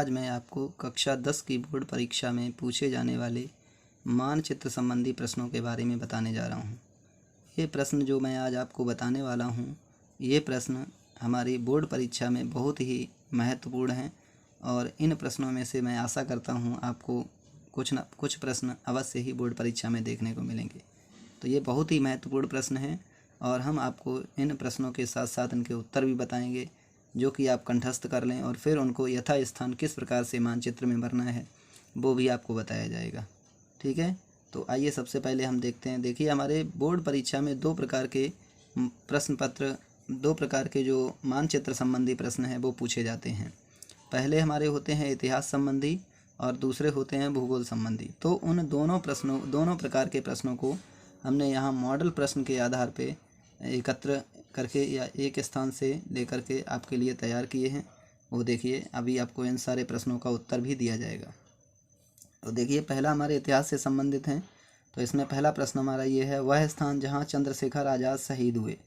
आज मैं आपको कक्षा 10 की बोर्ड परीक्षा में पूछे जाने वाले मानचित्र संबंधी प्रश्नों के बारे में बताने जा रहा हूँ। ये प्रश्न जो मैं आज आपको बताने वाला हूँ, ये प्रश्न हमारी बोर्ड परीक्षा में बहुत ही महत्वपूर्ण हैं और इन प्रश्नों में से मैं आशा करता हूँ आपको कुछ प्रश्न अवश्य ही बोर्ड परीक्षा में देखने को मिलेंगे। तो ये बहुत ही महत्वपूर्ण प्रश्न हैं और हम आपको इन प्रश्नों के साथ साथ इनके उत्तर भी बताएंगे, जो कि आप कंठस्थ कर लें और फिर उनको यथास्थान किस प्रकार से मानचित्र में भरना है वो भी आपको बताया जाएगा। ठीक है, तो आइए सबसे पहले हम देखते हैं। देखिए, हमारे बोर्ड परीक्षा में दो प्रकार के जो मानचित्र संबंधी प्रश्न हैं वो पूछे जाते हैं। पहले हमारे होते हैं इतिहास संबंधी और दूसरे होते हैं भूगोल संबंधी। तो उन दोनों प्रकार के प्रश्नों को हमने यहाँ मॉडल प्रश्न के आधार पे एकत्र करके या एक स्थान से लेकर के आपके लिए तैयार किए हैं। वो देखिए, अभी आपको इन सारे प्रश्नों का उत्तर भी दिया जाएगा। तो देखिए, पहला हमारे इतिहास से संबंधित है। तो इसमें पहला प्रश्न हमारा ये है, वह स्थान जहाँ चंद्रशेखर आज़ाद शहीद हुए।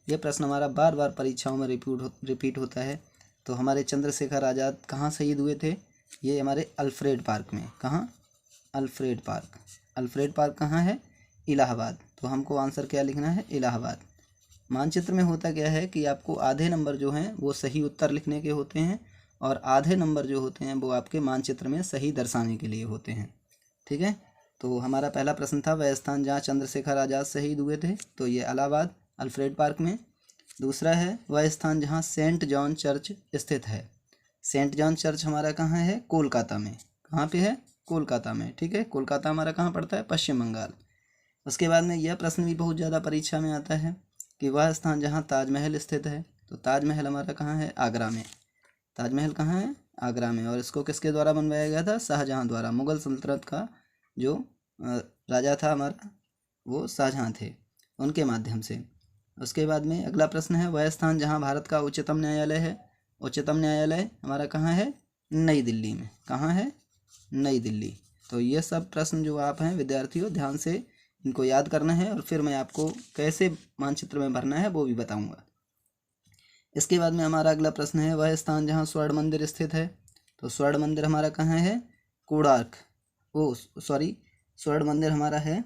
ये प्रश्न हमारा बार बार परीक्षाओं में रिपीट होता है। तो हमारे चंद्रशेखर आज़ाद कहाँ शहीद हुए थे? ये हमारे अल्फ्रेड पार्क में। कहाँ? Alfred park. अल्फ्रेड पार्क कहाँ है? इलाहाबाद। तो हमको आंसर क्या लिखना है? इलाहाबाद। मानचित्र में होता क्या है कि आपको आधे नंबर जो हैं वो सही उत्तर लिखने के होते हैं और आधे नंबर जो होते हैं वो आपके मानचित्र में सही दर्शाने के लिए होते हैं। ठीक है, तो हमारा पहला प्रश्न था, वह स्थान जहाँ चंद्रशेखर आज़ाद शहीद हुए थे। तो ये इलाहाबाद अल्फ्रेड पार्क में। दूसरा है, वह स्थान जहाँ सेंट जॉन चर्च स्थित है। सेंट जॉन चर्च हमारा कहाँ है? कोलकाता में। कहाँ पे है? कोलकाता में। ठीक है, कोलकाता हमारा कहाँ पड़ता है? पश्चिम बंगाल। उसके बाद में यह प्रश्न भी बहुत ज़्यादा परीक्षा में आता है कि वह स्थान जहाँ ताजमहल स्थित है। तो ताजमहल हमारा कहाँ है? आगरा में। ताजमहल कहाँ है? आगरा में। और इसको किसके द्वारा बनवाया गया था? शाहजहाँ द्वारा। मुगल सल्तनत का जो राजा था हमारा, वो शाहजहाँ थे, उनके माध्यम से। उसके बाद में अगला प्रश्न है, वह स्थान जहाँ भारत का उच्चतम न्यायालय है। उच्चतम न्यायालय हमारा कहाँ है? नई दिल्ली में। कहाँ है? नई दिल्ली। तो ये सब प्रश्न जो आप हैं विद्यार्थियों, ध्यान से इनको याद करना है और फिर मैं आपको कैसे मानचित्र में भरना है वो भी बताऊंगा। इसके बाद में हमारा अगला प्रश्न है, वह स्थान जहाँ स्वर्ण मंदिर स्थित है। तो स्वर्ण मंदिर हमारा कहाँ है? कोणार्क। स्वर्ण मंदिर हमारा है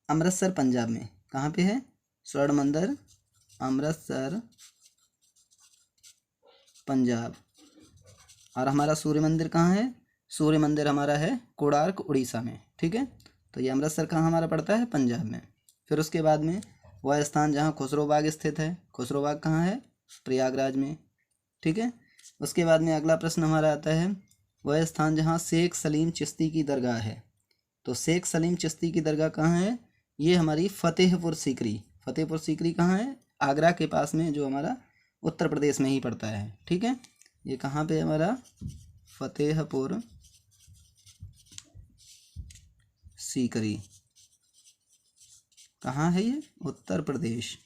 अमृतसर, पंजाब में। कहाँ पे है? स्वर्ण मंदिर अमृतसर, पंजाब। और हमारा सूर्य मंदिर कहाँ है? सूर्य मंदिर हमारा है कोणार्क, उड़ीसा में। ठीक है, तो ये अमृतसर कहाँ हमारा पड़ता है? पंजाब में। फिर उसके बाद में वह स्थान जहाँ खुसरो बाग स्थित है। खुसरो बाग कहाँ है? प्रयागराज में। ठीक है, उसके बाद में अगला प्रश्न हमारा आता है, वह स्थान जहाँ शेख सलीम चिश्ती की दरगाह है। तो शेख सलीम चिश्ती की दरगाह कहाँ है? ये हमारी फतेहपुर सीकरी। फतेहपुर सीकरी कहाँ है? आगरा के पास में, जो हमारा उत्तर प्रदेश में ही पड़ता है। ठीक है, ये कहाँ पे हमारा? फतेहपुर सीकरी। कहाँ है ये? उत्तर प्रदेश,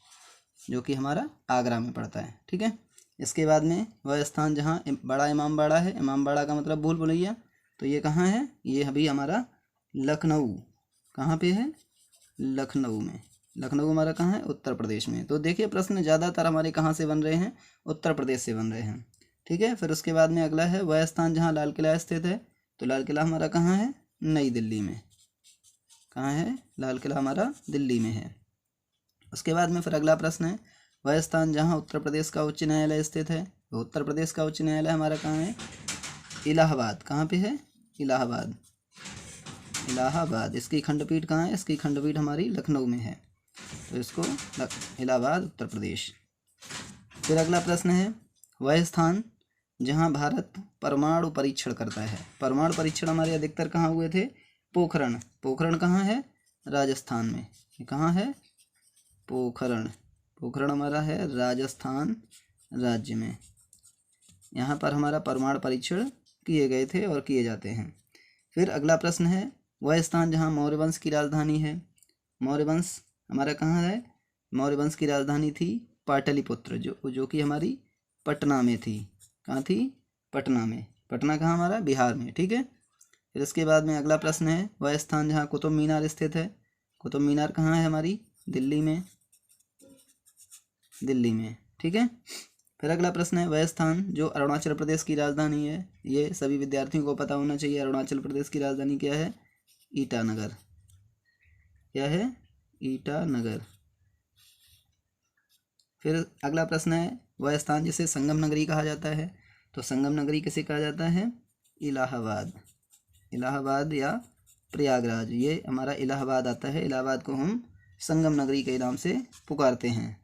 जो कि हमारा आगरा में पड़ता है। ठीक है, इसके बाद में वह स्थान जहाँ बड़ा इमामबाड़ा है। इमामबाड़ा का मतलब भूल भुलैया। तो ये कहाँ है? ये अभी हमारा लखनऊ। कहाँ पे है? लखनऊ में। लखनऊ हमारा कहाँ है? उत्तर प्रदेश में। तो देखिए, प्रश्न ज़्यादातर हमारे कहाँ से बन रहे हैं? उत्तर प्रदेश से बन रहे हैं। ठीक है, फिर उसके बाद में अगला है, वह स्थान जहाँ लाल किला स्थित है। तो लाल किला हमारा कहाँ है? नई दिल्ली में। कहाँ है? लाल किला हमारा दिल्ली में है। उसके बाद में फिर अगला प्रश्न है, वह स्थान जहाँ उत्तर प्रदेश का उच्च न्यायालय स्थित है। तो उत्तर प्रदेश का उच्च न्यायालय हमारा कहाँ है? इलाहाबाद। कहाँ पे है? इलाहाबाद। इलाहाबाद। इसकी खंडपीठ कहाँ है? इसकी खंडपीठ हमारी लखनऊ में है। तो इसको इलाहाबाद, उत्तर प्रदेश। फिर अगला प्रश्न है, वह स्थान जहाँ भारत परमाणु परीक्षण करता है। परमाणु परीक्षण हमारे अधिकतर कहाँ हुए थे? पोखरण। पोखरण कहाँ है? राजस्थान में। ये कहाँ है? पोखरण। पोखरण हमारा है राजस्थान राज्य में। यहाँ पर हमारा परमाणु परीक्षण किए गए थे और किए जाते हैं। फिर अगला प्रश्न है, वह स्थान जहाँ मौर्य वंश की राजधानी है। मौर्य वंश हमारा कहाँ है? मौर्य वंश की राजधानी थी पाटलिपुत्र, जो कि हमारी पटना में थी। कहाँ थी? पटना में। पटना कहाँ हमारा? बिहार में। ठीक है, फिर इसके बाद में अगला प्रश्न है, वह स्थान जहाँ कुतुब मीनार स्थित है। कुतुब मीनार कहाँ है? हमारी दिल्ली में। दिल्ली में। ठीक है, फिर अगला प्रश्न है, वह स्थान जो अरुणाचल प्रदेश की राजधानी है, ये सभी विद्यार्थियों को पता होना चाहिए। अरुणाचल प्रदेश की राजधानी क्या है? ईटानगर। क्या है? ईटानगर। फिर अगला प्रश्न है, वह स्थान जिसे संगम नगरी कहा जाता है, तो संगम नगरी किसे कहा जाता है? इलाहाबाद। इलाहाबाद या प्रयागराज, ये हमारा इलाहाबाद आता है। इलाहाबाद को हम संगम नगरी के नाम से पुकारते हैं।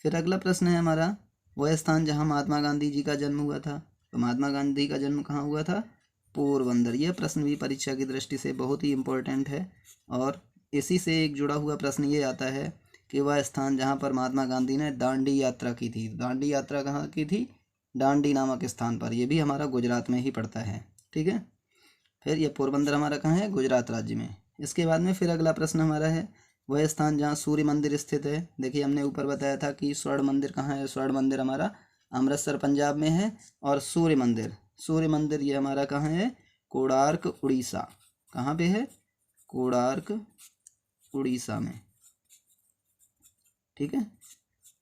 फिर अगला प्रश्न है हमारा, वह स्थान जहाँ महात्मा गांधी जी का जन्म हुआ था, तो महात्मा गांधी का जन्म कहाँ हुआ था? पोरबंदर। यह प्रश्न भी परीक्षा की दृष्टि से बहुत ही इम्पोर्टेंट है, और इसी से एक जुड़ा हुआ प्रश्न ये आता है कि वह स्थान जहाँ पर महात्मा गांधी ने दांडी यात्रा की थी। दांडी यात्रा कहाँ की थी? दांडी नामक स्थान पर। यह भी हमारा गुजरात में ही पड़ता है। ठीक है, फिर ये पोरबंदर हमारा कहाँ है? गुजरात राज्य में। इसके बाद में फिर अगला प्रश्न हमारा है, वह स्थान जहाँ सूर्य मंदिर स्थित है। देखिए हमने ऊपर बताया था कि स्वर्ण मंदिर कहाँ है? स्वर्ण मंदिर हमारा अमृतसर पंजाब में है। और सूर्य मंदिर ये हमारा कहाँ है? कोणार्क उड़ीसा। कहाँ पे है? कोणार्क उड़ीसा में। ठीक है,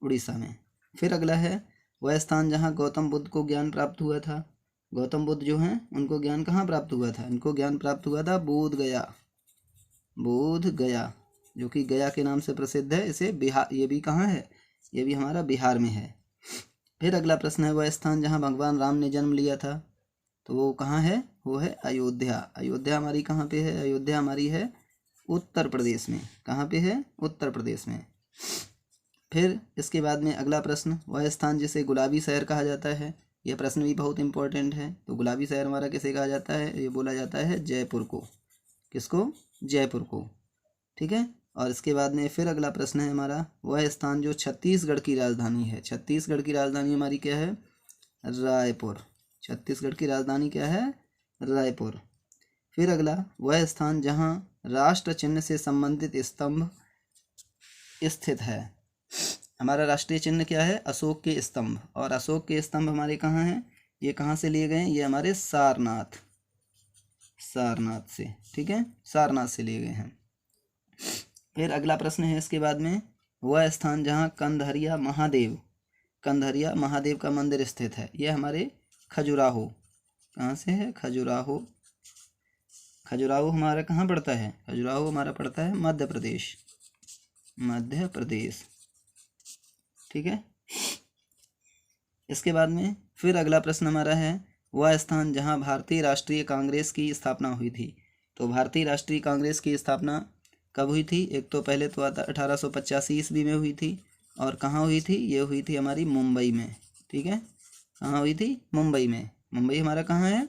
उड़ीसा में। फिर अगला है, वह स्थान जहाँ गौतम बुद्ध को ज्ञान प्राप्त हुआ था। गौतम बुद्ध जो हैं उनको ज्ञान कहाँ प्राप्त हुआ था? इनको ज्ञान प्राप्त हुआ था बोध गया। बोध गया, जो कि गया के नाम से प्रसिद्ध है। इसे बिहार, ये भी कहाँ है? ये भी हमारा बिहार में है। फिर अगला प्रश्न है, वह स्थान जहाँ भगवान राम ने जन्म लिया था, तो वो कहाँ है? वो है अयोध्या। अयोध्या हमारी कहाँ पे है? अयोध्या हमारी है उत्तर प्रदेश में। कहाँ पे है? उत्तर प्रदेश में। फिर इसके बाद में अगला प्रश्न, वह स्थान जिसे गुलाबी शहर कहा जाता है। यह प्रश्न भी बहुत इंपॉर्टेंट है। तो गुलाबी शहर हमारा किसे कहा जाता है? ये बोला जाता है जयपुर को। किसको? जयपुर को। ठीक है, और इसके बाद में फिर अगला प्रश्न है हमारा, वह स्थान जो छत्तीसगढ़ की राजधानी है। छत्तीसगढ़ की राजधानी हमारी क्या है? रायपुर। छत्तीसगढ़ की राजधानी क्या है? रायपुर। फिर अगला, वह स्थान जहाँ राष्ट्र चिन्ह से संबंधित स्तंभ स्थित है। हमारा राष्ट्रीय चिन्ह क्या है? अशोक के स्तंभ। और अशोक के स्तंभ हमारे कहाँ हैं? ये कहाँ से लिए गए हैं? ये हमारे सारनाथ से। ठीक है, सारनाथ से लिए गए हैं। फिर अगला प्रश्न है इसके बाद में, वह स्थान जहाँ कंधरिया महादेव का मंदिर स्थित है। यह हमारे खजुराहो। कहाँ से है? खजुराहो। खजुराहो हमारा कहाँ पड़ता है? खजुराहो हमारा पड़ता है मध्य प्रदेश। ठीक है, इसके बाद में फिर अगला प्रश्न हमारा है, वह स्थान जहाँ भारतीय राष्ट्रीय कांग्रेस की स्थापना हुई थी। तो भारतीय राष्ट्रीय कांग्रेस की स्थापना कब हुई थी? एक तो पहले तो आता 1885 ईस्वी में हुई थी। और कहाँ हुई थी? ये हुई थी हमारी मुंबई में। ठीक है, कहाँ हुई थी? मुंबई में। मुंबई हमारा कहाँ है?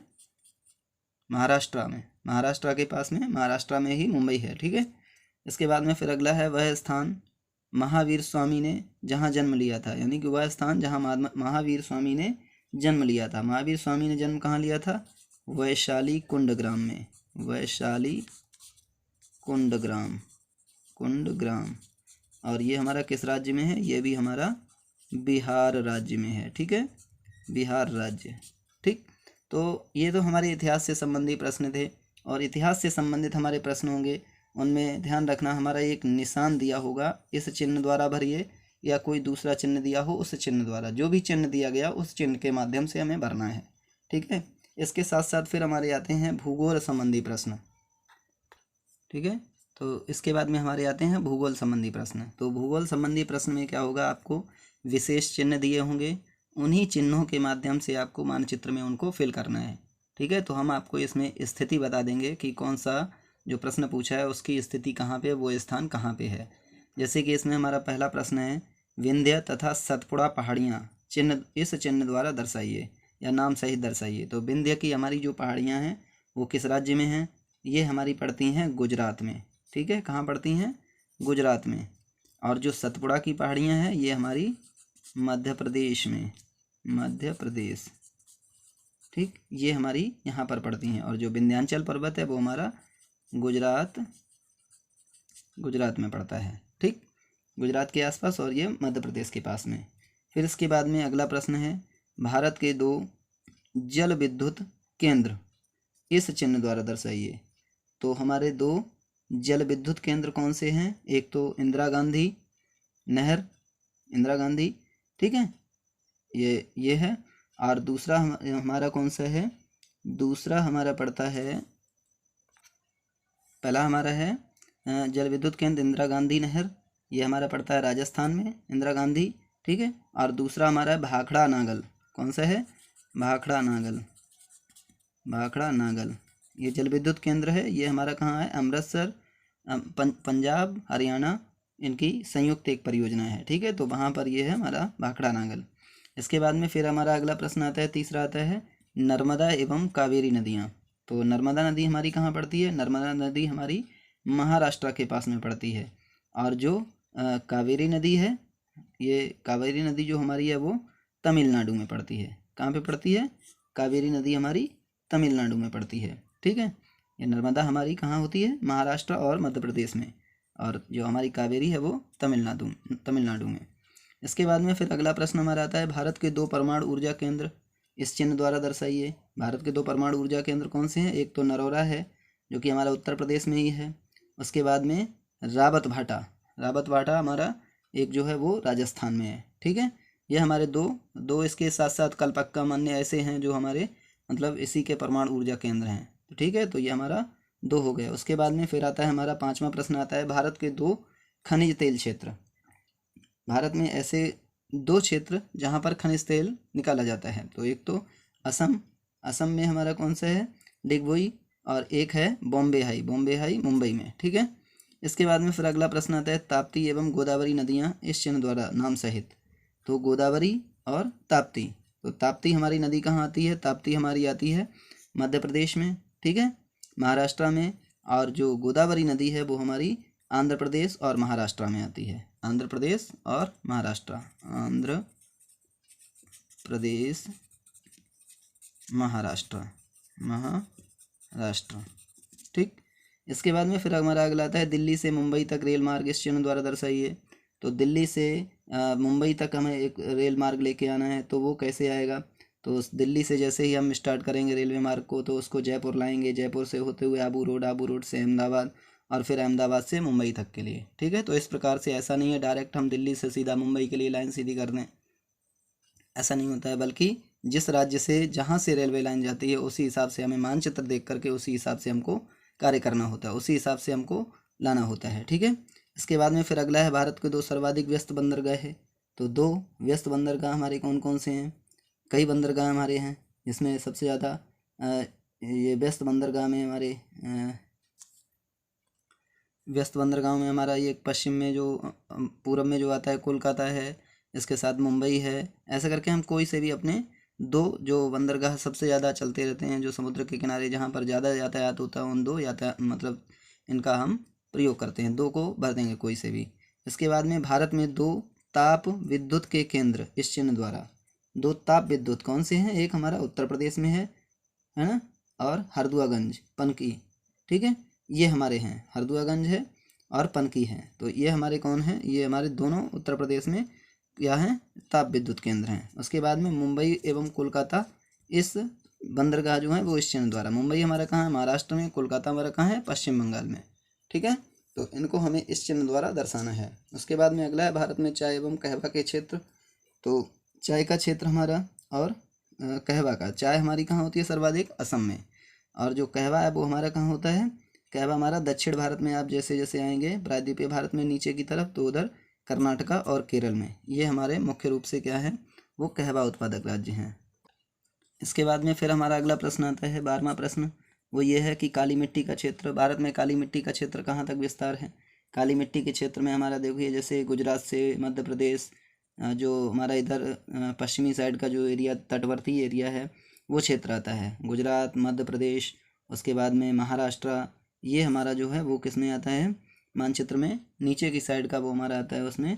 महाराष्ट्र में। महाराष्ट्र के पास में, महाराष्ट्र में ही मुंबई है। ठीक है, इसके बाद में फिर अगला है, वह स्थान महावीर स्वामी ने जहाँ जन्म लिया था। यानी कि वह स्थान जहाँ महावीर स्वामी ने जन्म लिया था। महावीर स्वामी ने जन्म कहाँ लिया था? वैशाली कुंडग्राम में। वैशाली कुंडग्राम। और ये हमारा किस राज्य में है? ये भी हमारा बिहार राज्य में है। ठीक है, बिहार राज्य। ठीक, तो ये तो हमारे इतिहास से संबंधित प्रश्न थे। और इतिहास से संबंधित हमारे प्रश्न होंगे, उनमें ध्यान रखना हमारा एक निशान दिया होगा, इस चिन्ह द्वारा भरिए, या कोई दूसरा चिन्ह दिया हो उस चिन्ह द्वारा। जो भी चिन्ह दिया गया उस चिन्ह के माध्यम से हमें भरना है। ठीक है, इसके साथ साथ फिर हमारे आते हैं भूगोल संबंधी प्रश्न। ठीक है, तो इसके बाद में हमारे आते हैं भूगोल संबंधी प्रश्न। तो भूगोल संबंधी प्रश्न में क्या होगा? आपको विशेष चिन्ह दिए होंगे, उन्हीं चिन्हों के माध्यम से आपको मानचित्र में उनको फिल करना है। ठीक है, तो हम आपको इसमें स्थिति बता देंगे कि कौन सा जो प्रश्न पूछा है उसकी स्थिति कहाँ पे, वो स्थान कहाँ पे है। जैसे कि इसमें हमारा पहला प्रश्न है, विंध्य तथा सतपुड़ा पहाड़ियाँ चिन्ह इस चिन्ह द्वारा दर्शाइए या नाम सहित दर्शाइए। तो विंध्य की हमारी जो पहाड़ियाँ हैं वो किस राज्य में हैं? ये हमारी पड़ती हैं गुजरात में। ठीक है, कहाँ पड़ती हैं? गुजरात में। और जो सतपुड़ा की पहाड़ियाँ हैं ये हमारी मध्य प्रदेश में। मध्य प्रदेश। ठीक, ये हमारी यहाँ पर पड़ती हैं। और जो विंध्याचल पर्वत है वो हमारा गुजरात में पड़ता है। ठीक, गुजरात के आसपास, और ये मध्य प्रदेश के पास में। फिर इसके बाद में अगला प्रश्न है, भारत के 2 जल विद्युत केंद्र इस चिन्ह द्वारा दर्शाइए। तो हमारे 2 जल विद्युत केंद्र कौन से हैं? एक तो इंदिरा गांधी नहर, इंदिरा गांधी। ठीक है, ये है। और दूसरा हमारा कौन सा है? दूसरा हमारा पड़ता है, पहला हमारा है जल विद्युत केंद्र इंदिरा गांधी नहर, ये हमारा पड़ता है राजस्थान में, इंदिरा गांधी, ठीक है। और दूसरा हमारा है भाखड़ा नागल, कौन सा है? भाखड़ा नागल, भाखड़ा नागल, ये जल विद्युत केंद्र है। ये हमारा कहाँ है? अमृतसर, पंजाब हरियाणा, इनकी संयुक्त एक परियोजना है, ठीक है। तो वहाँ पर ये है हमारा भाखड़ा नागल। इसके बाद में फिर हमारा अगला प्रश्न आता है, तीसरा आता है नर्मदा एवं कावेरी नदियाँ। तो नर्मदा नदी हमारी कहाँ पड़ती है? नर्मदा नदी हमारी महाराष्ट्र के पास में पड़ती है। और जो कावेरी नदी है, ये कावेरी नदी जो हमारी है वो तमिलनाडु में पड़ती है। कहाँ पे पड़ती है? कावेरी नदी हमारी तमिलनाडु में पड़ती है, ठीक है। ये नर्मदा हमारी कहाँ होती है? महाराष्ट्र और मध्य प्रदेश में, और जो हमारी कावेरी है वो तमिलनाडु में। इसके बाद में फिर अगला प्रश्न हमारा आता है, भारत के 2 परमाणु ऊर्जा केंद्र इस चिन्ह द्वारा दर्शाइए। भारत के 2 परमाणु ऊर्जा केंद्र कौन से हैं? एक तो नरोरा है जो कि हमारा उत्तर प्रदेश में ही है। उसके बाद में रावत भाटा हमारा एक जो है वो राजस्थान में है, ठीक है। ये हमारे दो इसके साथ साथ कलपक्का अन्य ऐसे हैं जो हमारे मतलब इसी के परमाणु ऊर्जा केंद्र हैं, तो ठीक है। तो ये हमारा 2 हो गया। उसके बाद में फिर आता है हमारा 5वां प्रश्न आता है, भारत के 2 खनिज तेल क्षेत्र। भारत में ऐसे 2 क्षेत्र जहाँ पर खनिज तेल निकाला जाता है, तो एक तो असम में हमारा कौन सा है? डिगबोई, और एक है बॉम्बे हाई मुंबई में, ठीक है। इसके बाद में फिर अगला प्रश्न आता है, ताप्ती एवं गोदावरी नदियाँ इस चिन्ह द्वारा नाम सहित। तो गोदावरी और ताप्ती, तो ताप्ती हमारी नदी कहाँ आती है? ताप्ती हमारी आती है मध्य प्रदेश में, ठीक है, महाराष्ट्र में। और जो गोदावरी नदी है वो हमारी आंध्र प्रदेश और महाराष्ट्र में आती है। आंध्र प्रदेश और महाराष्ट्र, आंध्र प्रदेश महाराष्ट्र, ठीक। इसके बाद में फिर हमारा अगला आता है, दिल्ली से मुंबई तक रेल मार्ग इस चिन्ह द्वारा दर्शाइए। तो दिल्ली से मुंबई तक हमें एक रेल मार्ग लेके आना है, तो वो कैसे आएगा? तो उस दिल्ली से जैसे ही हम स्टार्ट करेंगे रेलवे मार्ग को, तो उसको जयपुर लाएंगे, जयपुर से होते हुए आबू रोड से अहमदाबाद, और फिर अहमदाबाद से मुंबई तक के लिए, ठीक है। तो इस प्रकार से ऐसा नहीं है डायरेक्ट हम दिल्ली से सीधा मुंबई के लिए लाइन सीधी कर दें, ऐसा नहीं होता है, बल्कि जिस राज्य से जहाँ से रेलवे लाइन जाती है उसी हिसाब से हमें मानचित्र देख करके उसी हिसाब से हमको कार्य करना होता है, उसी हिसाब से हमको लाना होता है, ठीक है। इसके बाद में फिर अगला है, भारत के 2 सर्वाधिक व्यस्त बंदरगाह है। तो 2 व्यस्त बंदरगाह हमारे कौन कौन से हैं? कई बंदरगाह हमारे हैं, जिसमें सबसे ज़्यादा ये व्यस्त बंदरगाह में हमारे व्यस्त बंदरगाह में हमारा ये पश्चिम में जो पूरब में जो आता है कोलकाता है, इसके साथ मुंबई है। ऐसा करके हम कोई से भी अपने 2 जो बंदरगाह सबसे ज़्यादा चलते रहते हैं, जो समुद्र के किनारे जहाँ पर ज़्यादा यातायात होता है, उन 2 मतलब इनका हम प्रयोग करते हैं, 2 को भर देंगे कोई से भी। इसके बाद में भारत में 2 ताप विद्युत के केंद्र इस चिन्ह द्वारा। 2 ताप विद्युत कौन से हैं? एक हमारा उत्तर प्रदेश में है ना, और हरदुआगंज पनकी, ठीक है, ये हमारे हैं, हरदुआगंज है और पनकी है। तो ये हमारे कौन हैं? ये हमारे दोनों उत्तर प्रदेश में क्या हैं? ताप विद्युत केंद्र हैं। उसके बाद में मुंबई एवं कोलकाता इस बंदरगाह जो हैं वो इस चिन्ह द्वारा। मुंबई हमारा कहाँ है? महाराष्ट्र में। कोलकाता हमारा कहाँ है? पश्चिम बंगाल में, ठीक है। तो इनको हमें इस चिन्ह द्वारा दर्शाना है। उसके बाद में अगला है, भारत में चाय एवं कहवा के क्षेत्र। तो चाय का क्षेत्र हमारा और कहवा का, चाय हमारी कहाँ होती है सर्वाधिक? असम में। और जो कहवा है वो हमारा कहाँ होता है? कहवा हमारा दक्षिण भारत में। आप जैसे जैसे आएंगे प्रायद्वीपीय भारत में नीचे की तरफ, तो उधर कर्नाटका और केरल में, ये हमारे मुख्य रूप से क्या है? वो कहवा उत्पादक राज्य हैं। इसके बाद में फिर हमारा अगला प्रश्न आता है, 12वां प्रश्न, वो ये है कि काली मिट्टी का क्षेत्र। भारत में काली मिट्टी का क्षेत्र कहाँ तक विस्तार है? काली मिट्टी के क्षेत्र में हमारा देखिए, जैसे गुजरात से मध्य प्रदेश, जो हमारा इधर पश्चिमी साइड का जो एरिया तटवर्ती एरिया है वो क्षेत्र आता है, गुजरात, मध्य प्रदेश, उसके बाद में महाराष्ट्र, ये हमारा जो है वो किस में आता है? मानचित्र में नीचे की साइड का वो हमारा आता है उसमें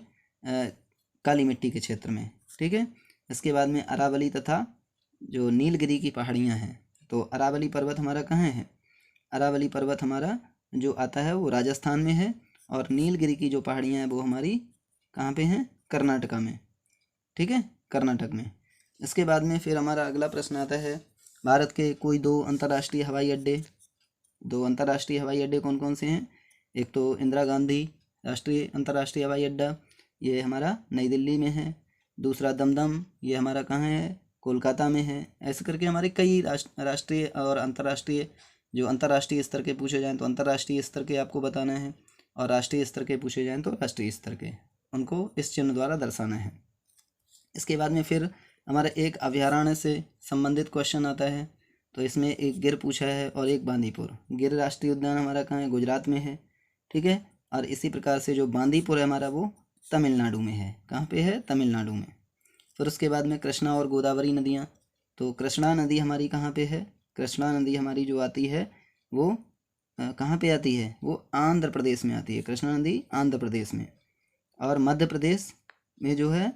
काली मिट्टी के क्षेत्र में, ठीक है। इसके बाद में अरावली तथा जो नीलगिरी की पहाड़ियाँ हैं, तो अरावली पर्वत हमारा कहाँ है? अरावली पर्वत हमारा जो आता है वो राजस्थान में है, और नीलगिरी की जो पहाड़ियाँ हैं वो हमारी कहाँ पे हैं? कर्नाटका में, ठीक है, कर्नाटक में। इसके बाद में फिर हमारा अगला प्रश्न आता है, भारत के कोई 2 अंतर्राष्ट्रीय हवाई अड्डे। 2 अंतर्राष्ट्रीय हवाई अड्डे कौन कौन से हैं? एक तो इंदिरा गांधी अंतर्राष्ट्रीय हवाई अड्डा, ये हमारा नई दिल्ली में है। दूसरा दमदम, ये हमारा कहाँ है, कोलकाता में है। ऐसे करके हमारे कई राष्ट्रीय और अंतर्राष्ट्रीय, जो अंतर्राष्ट्रीय स्तर के पूछे जाएँ तो अंतर्राष्ट्रीय स्तर के आपको बताना है, और राष्ट्रीय स्तर के पूछे जाएँ तो राष्ट्रीय स्तर के, उनको इस चिन्ह द्वारा दर्शाना है। इसके बाद में फिर हमारा एक अभयारण्य से संबंधित क्वेश्चन आता है। तो इसमें एक गिर पूछा है और एक बांदीपुर। गिर राष्ट्रीय उद्यान हमारा कहाँ है, गुजरात में है, ठीक है। और इसी प्रकार से जो बांदीपुर है हमारा, वो तमिलनाडु में है। कहाँ पे है, तमिलनाडु में। फिर उसके बाद में कृष्णा और गोदावरी नदियाँ। तो कृष्णा नदी हमारी कहाँ पे है, कृष्णा नदी हमारी जो आती है वो कहाँ पे आती है, वो आंध्र प्रदेश में आती है। कृष्णा नदी आंध्र प्रदेश में, और मध्य प्रदेश में जो है।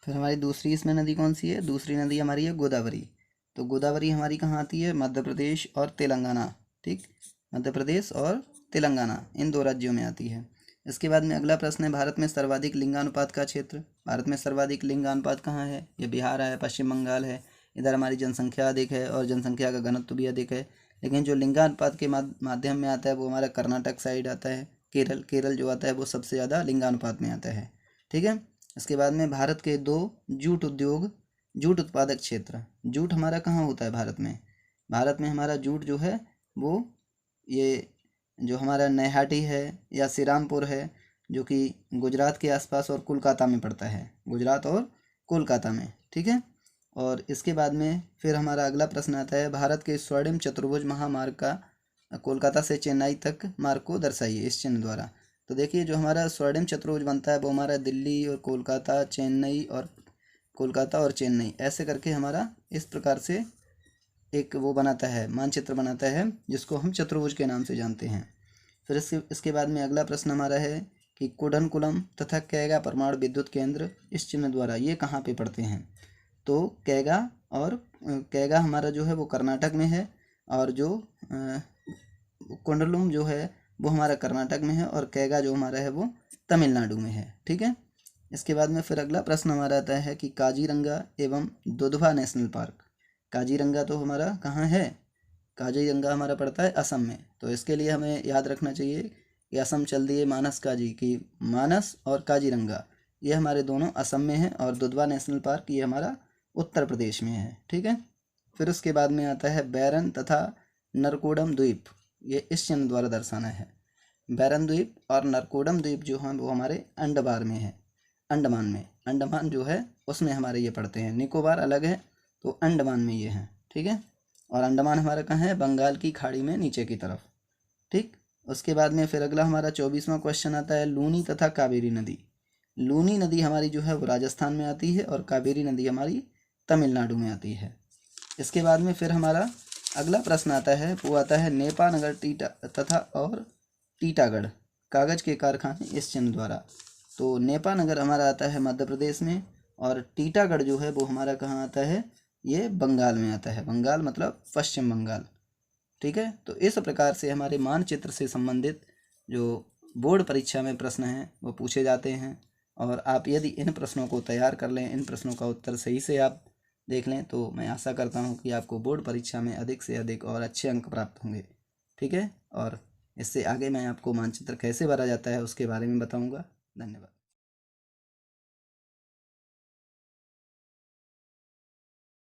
फिर हमारी दूसरी इसमें नदी कौन सी है, दूसरी नदी हमारी है गोदावरी। तो गोदावरी हमारी कहाँ आती है, मध्य प्रदेश और तेलंगाना, ठीक, मध्य प्रदेश और तेलंगाना, इन दो राज्यों में आती है। इसके बाद में अगला प्रश्न है, भारत में सर्वाधिक लिंगानुपात का क्षेत्र। भारत में सर्वाधिक लिंगानुपात कहाँ है, ये बिहार है, पश्चिम बंगाल है। इधर हमारी जनसंख्या अधिक है और जनसंख्या का घनत्व भी अधिक है। लेकिन जो लिंगानुपात के माध्यम में आता है वो हमारा कर्नाटक साइड आता है, केरल जो आता है वो सबसे ज़्यादा लिंगानुपात में आता है, ठीक है। इसके बाद में भारत के 2 जूट उत्पादक क्षेत्र। जूट हमारा कहाँ होता है भारत में, भारत में हमारा जूट जो है वो ये जो हमारा नैहाटी है या श्रीरामपुर है, जो कि गुजरात के आसपास और कोलकाता में पड़ता है, गुजरात और कोलकाता में, ठीक है। और इसके बाद में फिर हमारा अगला प्रश्न आता है, भारत के स्वर्णिम चतुर्भुज महामार्ग का कोलकाता से चेन्नई तक मार्ग को दर्शाइए इस चिन्ह द्वारा। तो देखिए जो हमारा स्वर्णिम चतुर्भुज बनता है वो हमारा दिल्ली और कोलकाता, चेन्नई और कोलकाता और चेन्नई, ऐसे करके हमारा इस प्रकार से एक वो बनाता है, मानचित्र बनाता है, जिसको हम चतुर्भुज के नाम से जानते हैं। फिर इसके बाद में अगला प्रश्न हमारा है कि कुडनकुलम तथा कैगा परमाणु विद्युत केंद्र इस चिन्ह द्वारा ये कहाँ पे पड़ते हैं। तो कैगा हमारा जो है वो कर्नाटक में है, और जो कुंडलुम जो है वो हमारा कर्नाटक में है, और कैगा जो हमारा है वो तमिलनाडु में है, ठीक है। इसके बाद में फिर अगला प्रश्न हमारा आता है कि काजीरंगा एवं दुधवा नेशनल पार्क। काजीरंगा तो हमारा कहाँ है, काजीरंगा हमारा पड़ता है असम में। तो इसके लिए हमें याद रखना चाहिए कि असम चल दिए मानस काजी की, मानस और काजीरंगा ये हमारे दोनों असम में है, और दुधवा नेशनल पार्क ये हमारा उत्तर प्रदेश में है, ठीक है। फिर उसके बाद में आता है बैरन तथा नरकोडम द्वीप, ये इस चिन्ह द्वारा दर्शाना है। बैरन द्वीप और नरकोडम द्वीप जो हैं वो हमारे अंडमान में है, अंडमान में, अंडमान जो है उसमें हमारे ये पड़ते हैं। निकोबार अलग है, तो अंडमान में ये हैं, ठीक है। और अंडमान हमारा कहाँ है, बंगाल की खाड़ी में नीचे की तरफ, ठीक। उसके बाद में फिर अगला हमारा 24वां क्वेश्चन आता है, लूनी तथा कावेरी नदी। लूनी नदी हमारी जो है वो राजस्थान में आती है, और कावेरी नदी हमारी तमिलनाडु में आती है। इसके बाद में फिर हमारा अगला प्रश्न आता है, वो आता है नेपानगर टीटागढ़ कागज़ के कारखाने इस चिन्ह द्वारा। तो नेपानगर हमारा आता है मध्य प्रदेश में, और टीटागढ़ जो है वो हमारा कहाँ आता है, ये बंगाल में आता है। बंगाल मतलब पश्चिम बंगाल, ठीक है। तो इस प्रकार से हमारे मानचित्र से संबंधित जो बोर्ड परीक्षा में प्रश्न हैं वो पूछे जाते हैं, और आप यदि इन प्रश्नों को तैयार कर लें, इन प्रश्नों का उत्तर सही से आप देख लें, तो मैं आशा करता हूँ कि आपको बोर्ड परीक्षा में अधिक से अधिक और अच्छे अंक प्राप्त होंगे, ठीक है। और इससे आगे मैं आपको मानचित्र कैसे भरा जाता है उसके बारे में बताऊँगा। धन्यवाद।